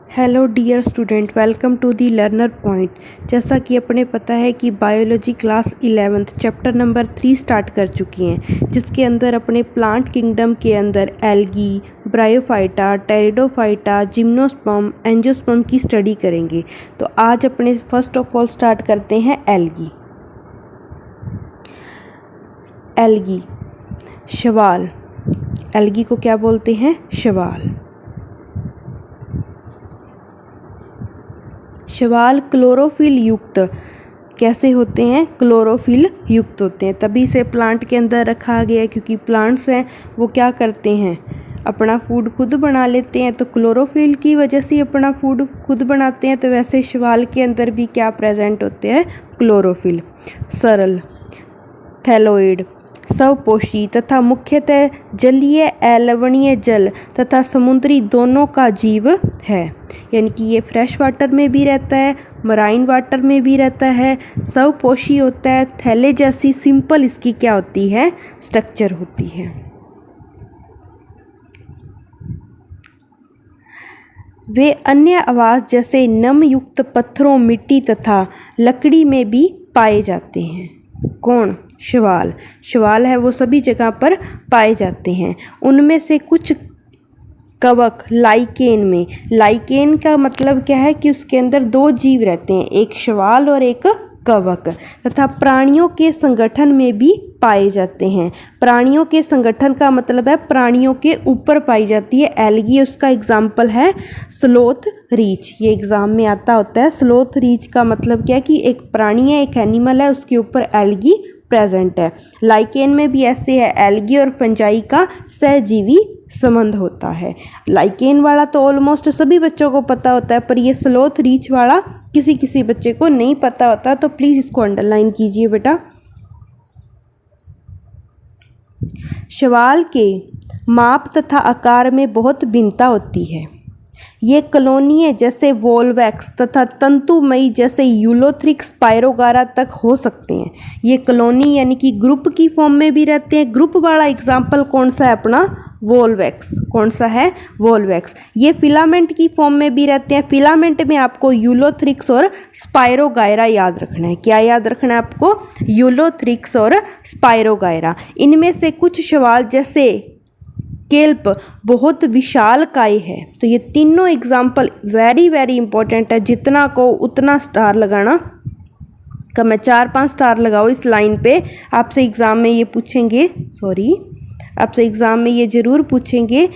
Hello dear student, welcome to the learner point. जैसा कि अपने पता है कि biology class 11th chapter number 3 start कर चुकी हैं, जिसके अंदर अपने प्लांट किंगडम के अंदर algae, bryophyta, pteridophyta, gymnosperm, angiosperm की स्टडी करेंगे। तो आज अपने फर्स्ट ऑफ ऑल स्टार्ट करते हैं एल्गी। एल्गी, शैवाल। एल्गी को क्या बोलते हैं? शैवाल। शैवाल क्लोरोफिल युक्त कैसे होते हैं? क्लोरोफिल युक्त होते हैं, तभी इसे प्लांट के अंदर रखा गया है, क्योंकि प्लांट्स हैं वो क्या करते हैं, अपना फूड खुद बना लेते हैं। तो क्लोरोफिल की वजह से अपना फूड खुद बनाते हैं। तो वैसे शैवाल के अंदर भी क्या प्रेजेंट होते हैं? क्लोरोफिल। सरल, थैलोइड, स्वपोषी तथा मुख्यतः जलीय, अलवणीय जल तथा समुद्री दोनों का जीव है। यानी कि ये फ्रेश वाटर में भी रहता है, मराइन वाटर में भी रहता है, स्वपोषी होता है। थैले जैसी सिंपल इसकी क्या होती है? स्ट्रक्चर होती है। वे अन्य आवास जैसे नम युक्त पत्थरों, मिट्टी तथा लकड़ी में भी पाए जाते हैं। कौन? शैवाल। शैवाल है वो सभी जगह पर पाए जाते हैं। उनमें से कुछ कवक लाइकेन में, लाइकेन का मतलब क्या है कि उसके अंदर दो जीव रहते हैं, एक शैवाल और एक कवक, तथा प्राणियों के संगठन में भी पाए जाते हैं। प्राणियों के संगठन का मतलब है प्राणियों के ऊपर पाई जाती है एल्गी। उसका एग्जाम्पल है स्लोथ रीच। ये एग्जाम में आता होता है। स्लोथ रीच का मतलब क्या है कि एक प्राणी है, एक एनिमल है, उसके ऊपर एल्गी प्रेजेंट है। लाइकेन में भी ऐसे है, एल्गी और फंजाई का सहजीवी संबंध होता है। लाइकेन वाला तो ऑलमोस्ट सभी बच्चों को पता होता है, पर ये स्लोथ रीच वाला किसी किसी बच्चे को नहीं पता होता, तो प्लीज़ इसको अंडरलाइन कीजिए बेटा। शैवाल के माप तथा आकार में बहुत भिन्नता होती है। ये कॉलोनियाँ जैसे वोल्वैक्स तथा तंतुमयी जैसे यूलोथ्रिक्स स्पायरोगारा तक हो सकते हैं। ये कॉलोनी यानी कि ग्रुप की फॉर्म में भी रहते हैं। ग्रुप वाला एग्जाम्पल कौन सा है अपना? वोल्वैक्स। कौन सा है? वोल्वैक्स। ये फिलामेंट की फॉर्म में भी रहते हैं। फिलामेंट में आपको यूलोथ्रिक्स और स्पायरोगायरा याद रखना है। क्या याद रखना है आपको? यूलोथ्रिक्स और स्पायरोगायरा। इनमें से कुछ शैवाल जैसे केल्प बहुत विशाल काय है। तो ये तीनों एग्जाम्पल वेरी वेरी इंपॉर्टेंट है। जितना को उतना स्टार लगाना का, मैं 4-5 स्टार लगाओ इस लाइन पे। आपसे एग्ज़ाम में ये पूछेंगे, आपसे एग्ज़ाम में ये ज़रूर पूछेंगे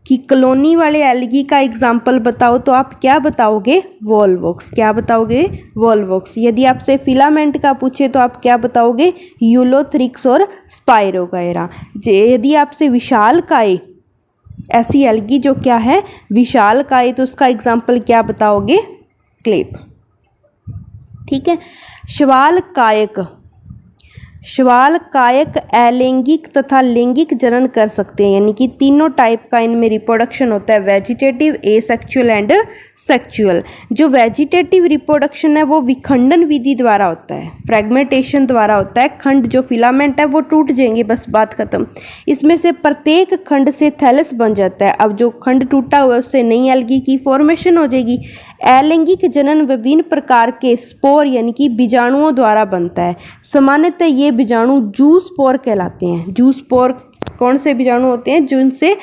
कि कॉलोनी वाले एल्गी का एग्जाम्पल बताओ, तो आप क्या बताओगे? वोल्वॉक्स। क्या बताओगे? वोल्वॉक्स। यदि आपसे फिलामेंट का पूछे तो आप क्या बताओगे? यूलोथ्रिक्स और स्पायरोगायरा। यदि आपसे विशाल काय, ऐसी एल्गी जो क्या है विशाल काय, तो उसका एग्जाम्पल क्या बताओगे? क्लेप। ठीक है। शैवाल कायक, शैवाल कायक अलैंगिक तथा लैंगिक जनन कर सकते हैं। यानी कि तीनों टाइप का इनमें रिप्रोडक्शन होता है, वेजिटेटिव, एसेक्सुअल एंड सेक्सुअल। जो वेजिटेटिव रिप्रोडक्शन है वो विखंडन विधि द्वारा होता है, फ्रेगमेंटेशन द्वारा होता है। खंड जो फिलामेंट है वो टूट जाएंगे, बस बात खत्म। इसमें से प्रत्येक खंड से थैलस बन जाता है। अब जो खंड टूटा हुआ है उससे नई एल्गी की फॉर्मेशन हो जाएगी। अलैंगिक जनन विभिन्न प्रकार के स्पोर यानी कि बीजाणुओं द्वारा बनता है। सामान्यतः ये बीजाणु जूस्पोर कहलाते हैं। जूस्पोर कौन से बीजाणु होते हैं? जिनसे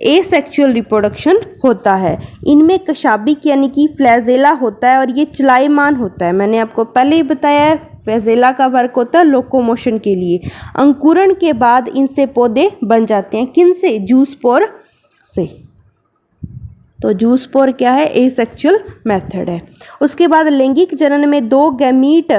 एसेक्सुअल रिप्रोडक्शन होता है। इनमें कशाबिक यानी कि फ्लैजेला होता है और ये चलायमान होता है। मैंने आपको पहले ही बताया है, फ्लैजेला का वर्क होता है लोकोमोशन के लिए। अंकुरण के बाद इनसे पौधे बन जाते हैं। किनसे? जूस्पोर से। तो जूस्पोर क्या है? एसेक्सुअल मेथड है। उसके बाद लैंगिक जनन में दो गैमीट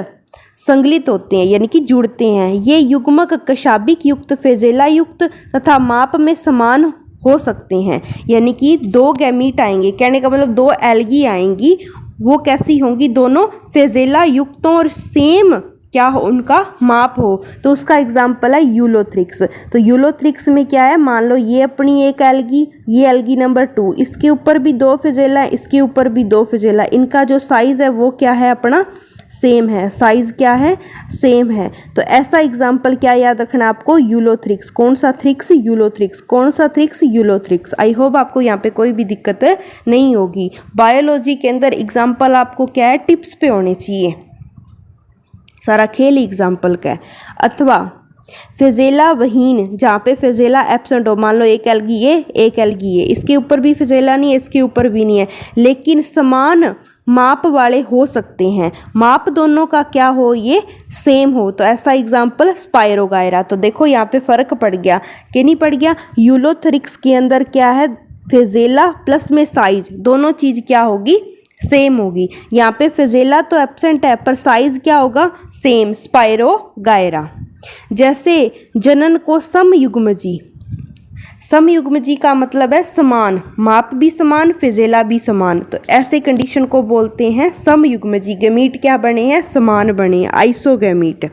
संगलित होते हैं यानी कि जुड़ते हैं। ये युग्मक कशाबिक युक्त, फेजेला युक्त तथा माप में समान हो सकते हैं। यानी कि दो गैमीट आएंगे, कहने का मतलब दो एल्गी आएंगी, वो कैसी होंगी? दोनों फेजेला युक्तों और सेम क्या हो? उनका माप हो। तो उसका एग्जाम्पल है यूलोथ्रिक्स। तो यूलोथ्रिक्स में क्या है? मान लो ये अपनी एक एल्गी, ये एल्गी नंबर 2, इसके ऊपर भी दो फिजेला, इसके ऊपर भी दो फिजेला। इनका जो साइज है वो क्या है? अपना सेम है, साइज क्या है, सेम है। तो ऐसा एग्जाम्पल क्या याद रखना है आपको, यूलोथ्रिक्स। कौन सा थ्रिक्स, यूलोथ्रिक्स। कौन सा थ्रिक्स, यूलोथ्रिक्स। आई होप आपको यहाँ पे कोई भी दिक्कत नहीं होगी। बायोलॉजी के अंदर एग्जाम्पल आपको क्या है, टिप्स पे होने चाहिए, सारा खेल एग्जाम्पल का है। अथवा फिजेला वहीन, जहाँ पे फिजेला एब्सेंट हो, मान लो एक एल्गी ये, एक एल्गी ये, इसके ऊपर भी फिजेला नहीं है, इसके ऊपर भी नहीं है, लेकिन समान माप वाले हो सकते हैं, माप दोनों का क्या हो, ये सेम हो। तो ऐसा एग्जाम्पल स्पायरोगायरा। तो देखो यहाँ पे फर्क पड़ गया कि नहीं पड़ गया। यूलोथ्रिक्स के अंदर क्या है, फिजेला प्लस में साइज, दोनों चीज क्या होगी, सेम होगी। यहाँ पे फिजेला तो एब्सेंट है पर साइज क्या होगा, सेम, स्पायरोगायरा। जैसे जनन को समयुग्मजी, समयुग्मजी का मतलब है समान, माप भी समान, फिजेला भी समान, तो ऐसे कंडीशन को बोलते हैं समयुग्मजी। गैमीट क्या बने हैं, समान बने, आइसोगैमीट।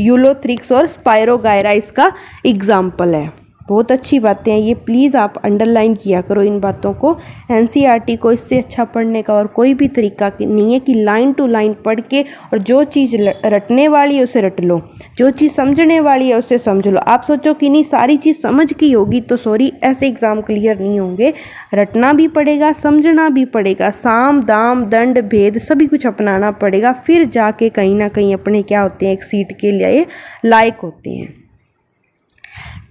यूलोथ्रिक्स और स्पायरोगायरा इसका एग्जाम्पल है। बहुत अच्छी बातें हैं ये, प्लीज़ आप अंडरलाइन किया करो इन बातों को। एनसीईआरटी को इससे अच्छा पढ़ने का और कोई भी तरीका नहीं है कि लाइन टू लाइन पढ़ के और जो चीज़ रटने वाली है उसे रट लो, जो चीज़ समझने वाली है उसे समझ लो। आप सोचो कि नहीं सारी चीज़ समझ की होगी तो सॉरी, ऐसे एग्ज़ाम क्लियर नहीं होंगे। रटना भी पड़ेगा, समझना भी पड़ेगा, साम दाम दंड भेद सभी कुछ अपनाना पड़ेगा, फिर जाके कहीं ना कहीं अपने क्या होते हैं, एक सीट के लिए लायक होते हैं।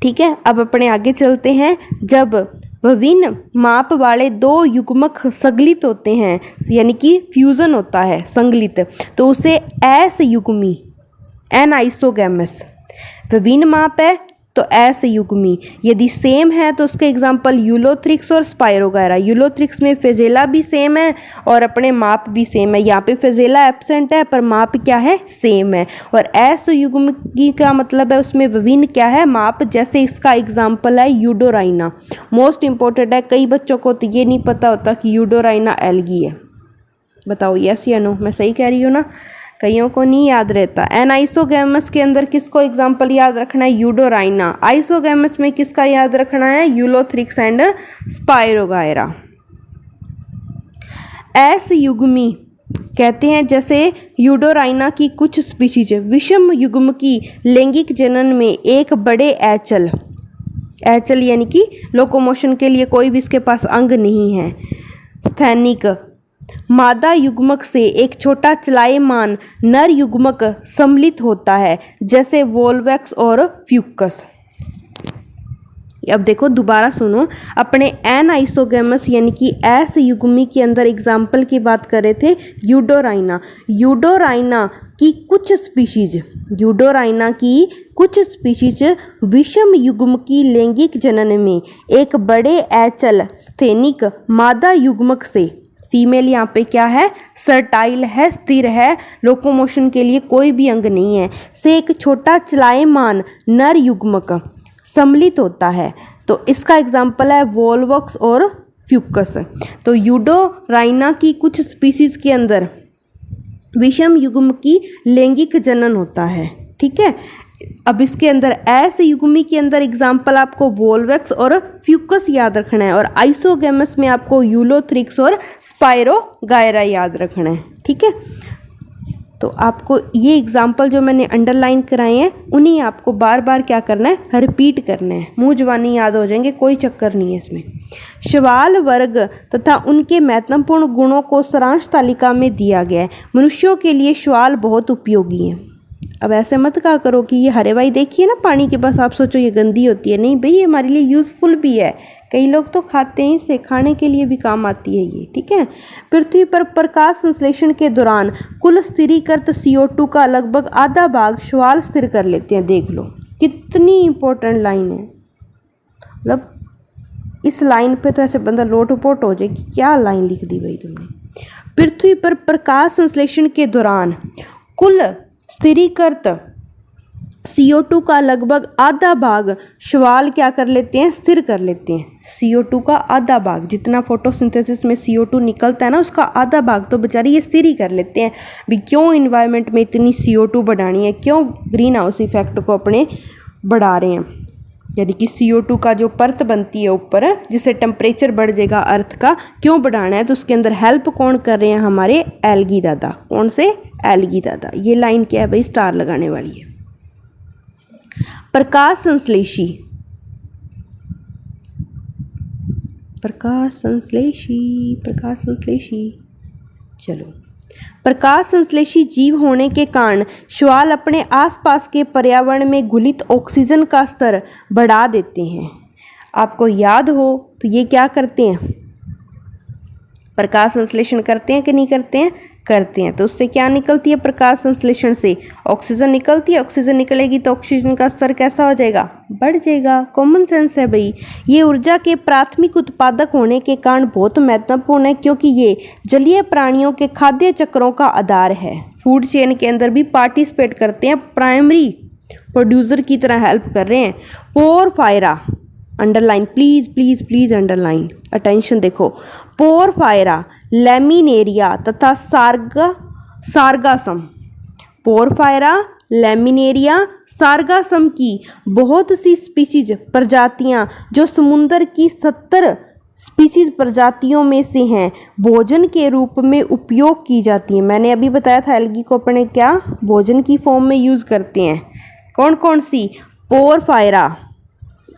ठीक है, अब अपने आगे चलते हैं। जब विभिन्न माप वाले दो युग्मक संगलित होते हैं, यानी कि फ्यूजन होता है, संगलित, तो उसे असयुग्मी, एनाइसोगैमस। विभिन्न माप है तो असयुग्मी, यदि सेम है तो उसके एग्जाम्पल यूलोथ्रिक्स और स्पायरोगायरा। यूलोथ्रिक्स में फिजेला भी सेम है और अपने माप भी सेम है, यहाँ पे फिजेला एब्सेंट है पर माप क्या है, सेम है। और असयुग्मी का मतलब है उसमें विभिन्न क्या है, माप। जैसे इसका एग्जाम्पल है यूडोराइना, मोस्ट इंपॉर्टेंट है, कई बच्चों को तो ये नहीं पता होता कि यूडोराइना एल्गी है। बताओ यस या नो, मैं सही कह रही हूँ ना, कईयों को नहीं याद रहता। एनाइसोगैमस के अंदर किसको एग्जाम्पल याद रखना है, यूडोराइना। आइसोगैमस में किसका याद रखना है, यूलोथ्रिक्स एंड स्पायरोगायरा। असयुग्मी कहते हैं जैसे यूडोराइना की कुछ स्पीशीज विषम युग्म की लैंगिक जनन में एक बड़े एचल, एचल यानी कि लोकोमोशन के लिए कोई भी इसके पास अंग नहीं है, स्थैनिक मादा युग्मक से एक छोटा चलायमान नर युग्मक सम्मिलित होता है, जैसे वोल्वैक्स और फ्यूकस। अब देखो दोबारा सुनो, अपने एनाइसोगैमस यानी कि असयुग्मी के अंदर एग्जाम्पल की बात कर रहे थे यूडोराइना। यूडोराइना की कुछ स्पीशीज, यूडोराइना की कुछ स्पीशीज विषम युग्म की लैंगिक जनन में एक बड़े एचल स्थैनिक मादा युग्मक से, फीमेल यहाँ पे क्या है, सर्टाइल है, स्थिर है, लोकोमोशन के लिए कोई भी अंग नहीं है, से एक छोटा चलायमान नर युग्मक सम्मिलित होता है। तो इसका एग्जाम्पल है वोल्वॉक्स और फ्यूकस। तो यूडोराइना की कुछ स्पीशीज के अंदर विषम युग्म की लैंगिक जनन होता है। ठीक है, अब इसके अंदर असयुग्मी के अंदर एग्जाम्पल आपको वोल्वैक्स और फ्यूकस याद रखना है, और आइसोगैमस में आपको यूलोथ्रिक्स और स्पायरोगायरा याद रखना है। ठीक है, तो आपको ये एग्जाम्पल जो मैंने अंडरलाइन कराए हैं उन्हीं आपको बार बार क्या करना है, रिपीट करना है, मुँह जबानी याद हो जाएंगे, कोई चक्कर नहीं है इसमें। शैवाल वर्ग तथा उनके महत्वपूर्ण गुणों को सारांश तालिका में दिया गया है। मनुष्यों के लिए शैवाल बहुत उपयोगी है। अब ऐसे मत कहा करो कि ये हरे भाई देखिए ना पानी के पास, आप सोचो ये गंदी होती है, नहीं भाई ये हमारे लिए यूज़फुल भी है, कई लोग तो खाते हैं, इसे खाने के लिए भी काम आती है ये। ठीक है, पृथ्वी पर प्रकाश संश्लेषण के दौरान कुल स्थिरीकृत CO2 का लगभग आधा भाग शैवाल स्थिर कर लेते हैं। देख लो कितनी इंपॉर्टेंट लाइन है, मतलब इस लाइन पे तो ऐसे बंदा लोट पोट हो जाए कि क्या लाइन लिख दी भाई तुमने। पृथ्वी पर प्रकाश संश्लेषण के दौरान कुल स्थिरीकृत CO2 का लगभग आधा भाग शैवाल क्या कर लेते हैं, स्थिर कर लेते हैं। CO2 का आधा भाग, जितना फोटोसिंथेसिस में CO2 निकलता है ना उसका आधा भाग तो बेचारे ये स्थिर ही कर लेते हैं। भी क्यों इन्वायरमेंट में इतनी CO2 बढ़ानी है, क्यों ग्रीन हाउस इफेक्ट को अपने बढ़ा रहे हैं। यानी कि CO2 का जो परत बनती है ऊपर, जिससे टेम्परेचर बढ़ जाएगा अर्थ का, क्यों बढ़ाना है, तो उसके अंदर हेल्प कौन कर रहे हैं, हमारे एल्गी दादा। कौन से, एल्गी दादा। ये लाइन क्या है भाई, स्टार लगाने वाली है। प्रकाश संश्लेषी, प्रकाश संश्लेषी, प्रकाश संश्लेषी, चलो। प्रकाश संश्लेषी जीव होने के कारण शैवाल अपने आसपास के पर्यावरण में घुलित ऑक्सीजन का स्तर बढ़ा देते हैं। आपको याद हो तो ये क्या करते हैं, प्रकाश संश्लेषण करते हैं कि नहीं करते हैं, करते हैं। तो उससे क्या निकलती है, प्रकाश संश्लेषण से ऑक्सीजन निकलती है। ऑक्सीजन निकलेगी तो ऑक्सीजन का स्तर कैसा हो जाएगा, बढ़ जाएगा। कॉमन सेंस है भाई। ये ऊर्जा के प्राथमिक उत्पादक होने के कारण बहुत महत्वपूर्ण है, क्योंकि ये जलीय प्राणियों के खाद्य चक्रों का आधार है। फूड चेन के अंदर भी पार्टिसिपेट करते हैं, प्राइमरी प्रोड्यूसर की तरह हेल्प कर रहे हैं। Porphyra, underline please please please, underline, attention देखो। पोरफायरा, लैमिनेरिया तथा सार्गासम, पोरफायरा, लैमिनेरिया, सार्गासम की बहुत सी स्पीशीज प्रजातियां, जो समुद्र की 70 स्पीशीज प्रजातियों में से हैं, भोजन के रूप में उपयोग की जाती हैं। मैंने अभी बताया था एल्गी को अपने क्या भोजन की फॉर्म में यूज करते हैं। कौन कौन सी, पोरफायरा,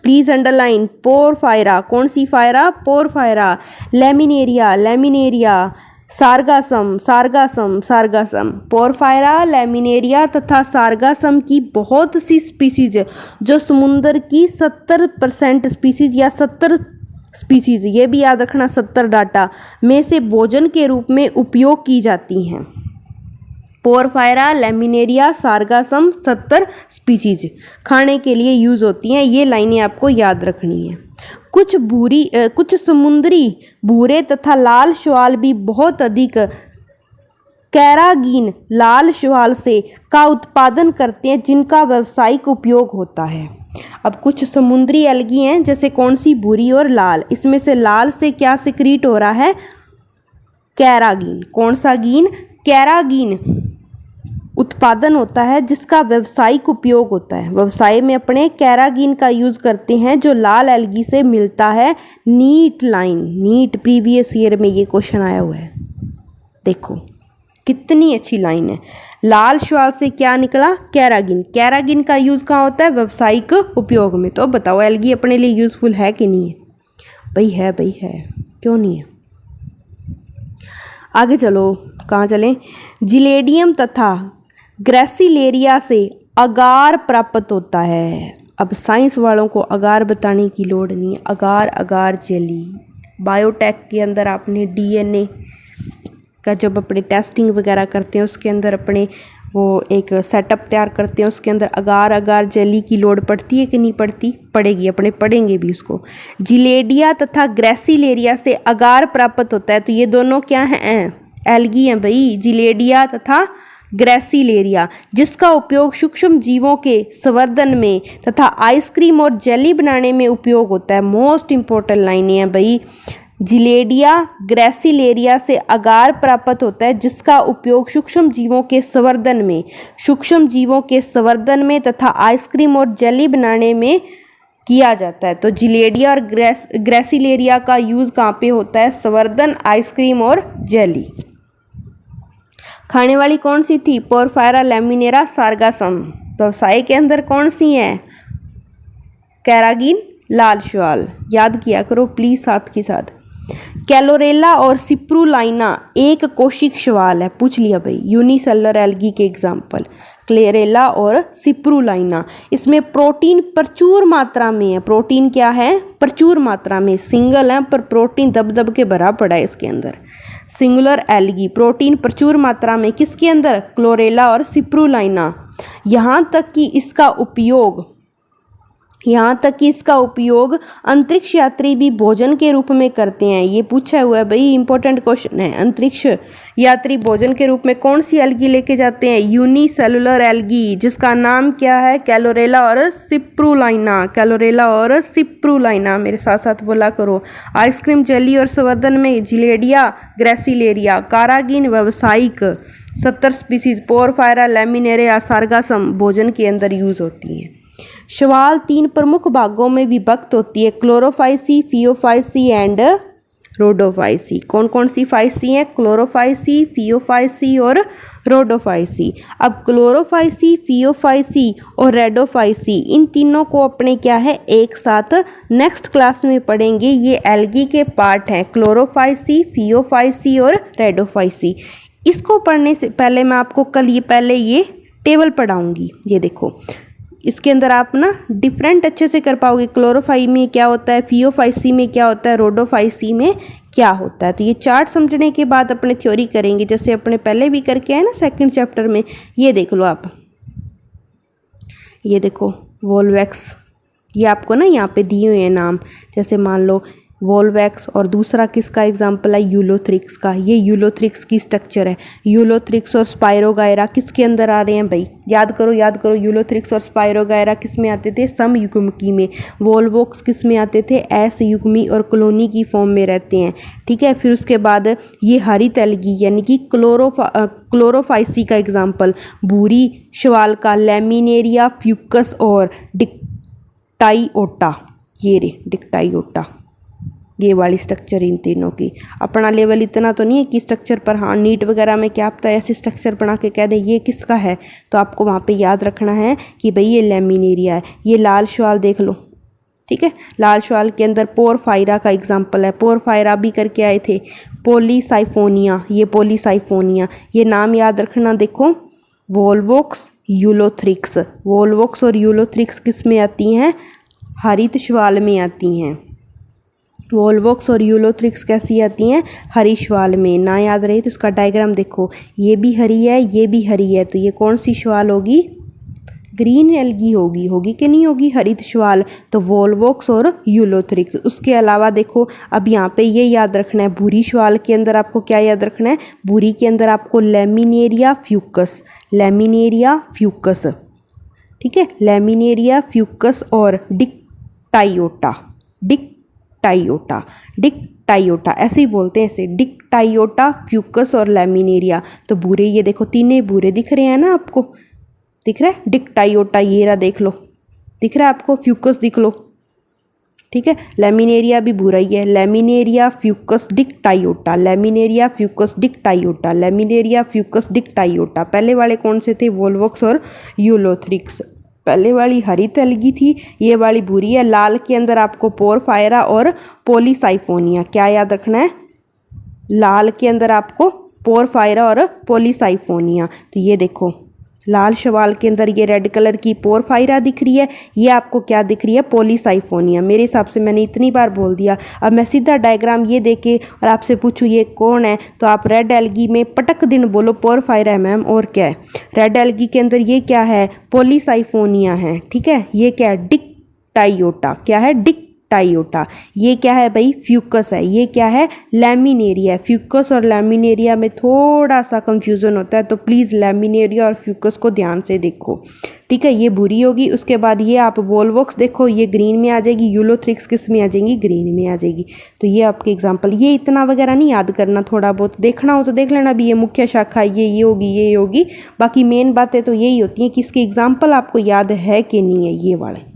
प्लीज अंडरलाइन, पोरफायरा, कौन सी फायरा, Porphyra, Laminaria, Laminaria, Sargassum, Sargassum, Sargassum, Porphyra, Laminaria तथा सार्गासम की बहुत सी स्पीशीज, जो समुद्र की 70% स्पीशीज या 70 स्पीशीज, ये भी याद रखना 70 डाटा में से भोजन के रूप में उपयोग की जाती हैं। पोरफायरा, लैमिनेरिया, सार्गासम, 70 स्पीशीज खाने के लिए यूज होती हैं। ये लाइनें आपको याद रखनी है। कुछ समुद्री भूरे तथा लाल शैवाल भी बहुत अधिक कैरागीन लाल शैवाल से का उत्पादन करते हैं, जिनका व्यावसायिक उपयोग होता है। अब कुछ समुद्री एल्गी हैं, जैसे कौन सी, भूरी और लाल। इसमें से लाल से क्या सिक्रीट हो रहा है, कैरागीन। कौन सा गीन, कैरागीन उत्पादन होता है, जिसका व्यावसायिक उपयोग होता है। व्यवसाय में अपने कैरागीन का यूज करते हैं, जो लाल एल्गी से मिलता है। NEET line, NEET previous year में ये क्वेश्चन आया हुआ है, देखो कितनी अच्छी लाइन है। लाल शैवाल से क्या निकला, कैरागीन। कैरागीन का यूज कहाँ होता है, व्यावसायिक उपयोग में। तो बताओ एल्गी अपने लिए यूजफुल है कि नहीं है, भाई है, भाई है, क्यों नहीं है। आगे चलो, कहाँ चलें, जिलेडियम तथा ग्रेसिलेरिया से अगार प्राप्त होता है। अब साइंस वालों को अगार बताने की लोड़ नहीं है। अगार, अगार जेली। बायोटेक के अंदर आपने DNA का जब अपने टेस्टिंग वगैरह करते हैं, उसके अंदर अपने वो एक सेटअप तैयार करते हैं, उसके अंदर अगार अगार जेली की लोड पड़ती है कि नहीं पड़ती, पड़ेगी, अपने पढ़ेंगे भी उसको। जिलेडिया तथा ग्रेसिलेरिया से अगार प्राप्त होता है। तो ये दोनों क्या हैं, एल्गी हैं भाई, जिलेडिया तथा ग्रेसिलेरिया, जिसका उपयोग सूक्ष्म जीवों के संवर्धन में तथा आइसक्रीम और जेली बनाने में उपयोग होता है। मोस्ट इंपॉर्टेंट लाइनें हैं भाई। जिलेडिया ग्रेसिलेरिया से अगार प्राप्त होता है, जिसका उपयोग सूक्ष्म जीवों के संवर्धन में, सूक्ष्म जीवों के संवर्धन में तथा आइसक्रीम और जेली बनाने में किया जाता है। तो जिलेडिया और ग्रेसिलेरिया का यूज कहाँ पे होता है, संवर्धन, आइसक्रीम और जेली। खाने वाली कौन सी थी, पोरफायरा, लैमिनेरा, सार्गासम। व्यवसाय के अंदर कौन सी है, कैरागीन, लाल शैवाल। याद किया करो प्लीज साथ के साथ। कैलोरेला और सिप्रुलाइना एक कोशिक शैवाल है, पूछ लिया भाई, यूनिसेलुलर एल्गी के एग्जाम्पल क्लेरेला और सिप्रुलाइना। इसमें प्रोटीन प्रचुर मात्रा में है। प्रोटीन क्या है, प्रचुर मात्रा में। सिंगल है पर प्रोटीन दब दब के भरा पड़ा है इसके अंदर। सिंगुलर एल्गी, प्रोटीन प्रचुर मात्रा में किसके अंदर, क्लोरेला और सिप्रुलाइना। यहाँ तक कि इसका उपयोग अंतरिक्ष यात्री भी भोजन के रूप में करते हैं। ये पूछा हुआ है भाई, इंपॉर्टेंट क्वेश्चन है। अंतरिक्ष यात्री भोजन के रूप में कौन सी एल्गी लेके जाते हैं, यूनिसेलुलर एल्गी, जिसका नाम क्या है, कैलोरेला और सिप्रुलाइना। कैलोरेला और सिप्रुलाइना, मेरे साथ साथ बोला करो। आइसक्रीम, जेली और संवर्धन में जिलेडिया, ग्रेसिलेरिया। कारागीन, व्यावसायिक, 70 स्पीसीज। पोरफायरा, लैमिनेरिया, सार्गासम भोजन के अंदर यूज होती हैं। शैवाल 3 प्रमुख भागों में विभक्त होती है, क्लोरोफाइसी, फियोफाइसी एंड रोडोफाइसी। कौन कौन सी फाइसी हैं? क्लोरोफाइसी, फियोफाइसी और रोडोफाइसी। अब क्लोरोफाइसी, फियोफाइसी और रेडोफाइसी, इन तीनों को अपने क्या है एक साथ नेक्स्ट क्लास में पढ़ेंगे। ये एल्गी के पार्ट हैं, क्लोरोफाइसी, फियोफाइसी और रेडोफाइसी। इसको पढ़ने से पहले मैं आपको कल ये टेबल पढ़ाऊंगी। ये देखो, इसके अंदर आप ना डिफरेंट अच्छे से कर पाओगे। क्लोरोफाई में क्या होता है, फियोफाइसी में क्या होता है, रोडोफाइसी में क्या होता है। तो ये चार्ट समझने के बाद अपने थ्योरी करेंगे, जैसे अपने पहले भी करके आए ना सेकंड चैप्टर में। ये देख लो आप, ये देखो वोल्वैक्स, ये आपको ना यहाँ पे दिए हुए हैं नाम, जैसे मान लो वोल्वैक्स, और दूसरा किसका एग्जाम्पल है, यूलोथ्रिक्स का। ये यूलोथ्रिक्स की स्ट्रक्चर है। यूलोथ्रिक्स और स्पायरोगायरा किसके अंदर आ रहे हैं भाई, याद करो याद करो। यूलोथ्रिक्स और स्पायरोगायरा किस में आते थे, समयुग्मकी में। वोल्वोक्स किस में आते थे, असयुग्मी और कॉलोनी की फॉर्म में रहते हैं। ठीक है, फिर उसके बाद ये हरित एल्गी यानी कि क्लोरोफाइसी का एग्जाम्पल भूरी शैवाल का लैमिनेरिया, फ्यूकस और डिक्टाइओटा। ये रे डिक्टाइओटा, ये वाली स्ट्रक्चर इन तीनों की। अपना लेवल इतना तो नहीं है कि स्ट्रक्चर पर, हाँ नीट वगैरह में क्या पता ऐसे स्ट्रक्चर बना के कह दे ये किसका है, तो आपको वहाँ पे याद रखना है कि भाई ये लैमिनेरिया है। ये लाल शैवाल देख लो, ठीक है, लाल शैवाल के अंदर पोरफायरा का एग्जाम्पल है। पोरफायरा भी करके आए थे। पॉलीसाइफोनिया, ये पॉलीसाइफोनिया, ये नाम याद रखना। देखो वोल्वोक्स, यूलोथ्रिक्स, वोल्वोक्स और यूलोथ्रिक्स किस में आती हैं, हरित शैवाल में आती हैं। वोल्वोक्स और यूलोथ्रिक्स कैसी आती हैं, हरी शैवाल में। ना याद रहे तो इसका डायग्राम देखो, ये भी हरी है, ये भी हरी है, तो ये कौन सी शैवाल होगी, ग्रीन एल्गी होगी। होगी कि नहीं होगी, हरित शैवाल। तो वोल्वोक्स और यूलोथ्रिक्स। उसके अलावा देखो, अब यहाँ पे ये याद रखना है, भूरी शैवाल के अंदर आपको क्या याद रखना है, भूरी के अंदर आपको लैमिनेरिया फ्यूकस, लैमिनेरिया फ्यूकस, ठीक है, लैमिनेरिया फ्यूकस और डिक्टाइओटा, डिक्टाइओटा ऐसे ही बोलते हैं, ऐसे डिक्टाइओटा, फ्यूकस और लैमिनेरिया। तो भूरे, ये देखो तीनों भूरे दिख रहे हैं ना आपको, दिख रहा है डिक्टाइओटा, ये रहा देख लो, दिख रहा है आपको, फ्यूकस दिख लो, ठीक है। लैमिनेरिया भी भूरा ही है, Laminaria Fucus Dictyota, Laminaria Fucus Dictyota, Laminaria Fucus Dictyota. पहले वाले कौन से थे, वोल्वोक्स और यूलोथ्रिक्स। पहले वाली हरित एल्गी थी, ये वाली भूरी है। लाल के अंदर आपको पोरफायरा और पॉलीसाइफोनिया, क्या याद रखना है, लाल के अंदर आपको पोरफायरा और पॉलीसाइफोनिया। तो ये देखो लाल शैवाल के अंदर ये रेड कलर की पोरफायरा दिख रही है, ये आपको क्या दिख रही है, पॉलीसाइफोनिया। मेरे हिसाब से मैंने इतनी बार बोल दिया। अब मैं सीधा डायग्राम ये देके और आपसे पूछूं ये कौन है, तो आप रेड एल्गी में पटक दिन बोलो पोरफायरा है मैम, और क्या है। रेड एल्गी के अंदर ये क्या है, पॉलीसाइफोनिया है, ठीक है। ये क्या है, डिक्टाइओटा, क्या है, डिक्टाइओटा। ये क्या है भाई, फ्यूकस है। ये क्या है, लैमिनेरिया। फ्यूकस और लैमिनेरिया में थोड़ा सा कंफ्यूजन होता है, तो प्लीज़ लैमिनेरिया और फ्यूकस को ध्यान से देखो, ठीक है। ये बुरी होगी। उसके बाद ये आप वोल्वोक्स देखो, ये ग्रीन में आ जाएगी। यूलोथ्रिक्स किस में आ जाएंगी, ग्रीन में आ जाएगी। तो ये आपके एग्जाम्पल। ये इतना वगैरह नहीं याद करना, थोड़ा बहुत देखना हो तो देख लेना भी, ये मुख्य शाखा ये होगी, ये होगी। बाकी मेन बातें तो यही होती हैं कि इसके एग्जाम्पल आपको याद है कि नहीं है। ये वाले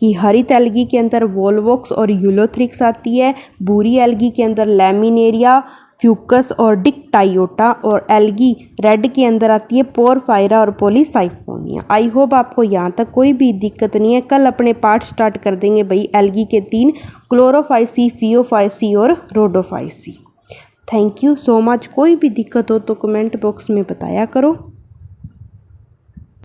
कि हरित एल्गी के अंदर वोल्वोक्स और यूलोथ्रिक्स आती है, भूरी एल्गी के अंदर लैमिनेरिया, फ्यूकस और डिक्टाइओटा, और एल्गी रेड के अंदर आती है पोरफायरा और पॉलीसाइफोनिया। आई होप आपको यहाँ तक कोई भी दिक्कत नहीं है। कल अपने पार्ट स्टार्ट कर देंगे भाई एल्गी के 3, क्लोरोफाइसी, फियोफाइसी और Rhodophyceae. Thank you so much. कोई भी दिक्कत हो तो कमेंट बॉक्स में बताया करो।